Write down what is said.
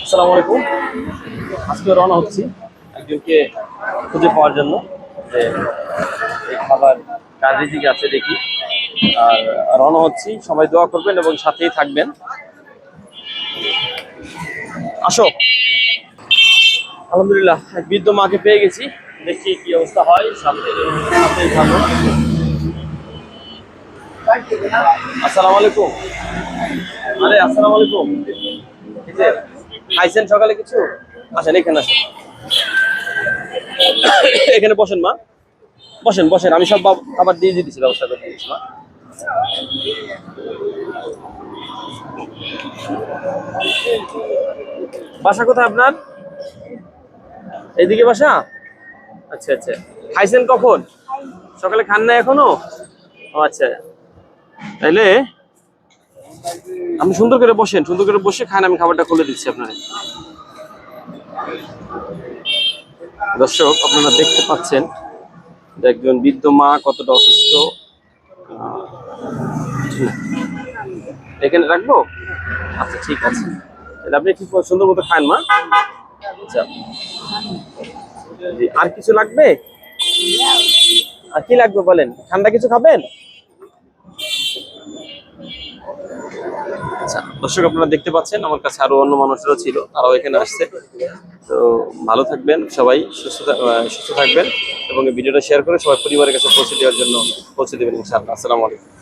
আসসালামু আলাইকুম। আজকে রওনা হচ্ছি একজনকে খুঁজে পাওয়ার জন্য, যে এই খাবার কার রিজিকে আছে দেখি। আর রওনা হচ্ছি, সবাই দোয়া করবেন এবং সাথেই থাকবেন। আসো। আলহামদুলিল্লাহ, এক বৃদ্ধ মাকে পেয়ে গেছি, দেখি কি অবস্থা হয়। সাথেই থাকবো। আসসালামু আলাইকুম। আরে আসসালামু আলাইকুম। এই যে খাইছেন সকালে কিছু? আসেন, এখানে আসেন, এখানে বসেন মা, বসেন বসেন। আমি সব খাবার দিয়ে দিয়েছি, ব্যবস্থা করে দিয়েছি মা। বাসা কোথায় আপনার? এইদিকে বাসা? আচ্ছা আচ্ছা। খাইছেন কখন? সকালে খান না এখনো? ও আচ্ছা, তাইলে আপনি সুন্দর করে বসেন, সুন্দর করে বসে খান, আমি খাবারটা খুলে দিচ্ছি আপনার। দর্শক, আপনারা দেখতে পাচ্ছেন যে একজন বৃদ্ধ মা কতটা অসুস্থ। এখানে রাখবো? আচ্ছা ঠিক আছে, তাহলে আপনি ঠিক সুন্দর মতো খান মা। আচ্ছা, জি, আর কিছু লাগবে? আর কি লাগবে বলেন? ঠান্ডা কিছু খাবেন? আচ্ছা দর্শক, আপনারা দেখতে পাচ্ছেন আমার কাছে আরো অন্য মানুষরাও ছিল, তারাও এখানে আসছে। তো ভালো থাকবেন সবাই, সুস্থ থাকবেন এবং এই ভিডিওটা শেয়ার করে সবাই পরিবারের কাছে পৌঁছে দেওয়ার জন্য পৌঁছে দেবেন ইনশাআল্লাহ। আসসালামু আলাইকুম।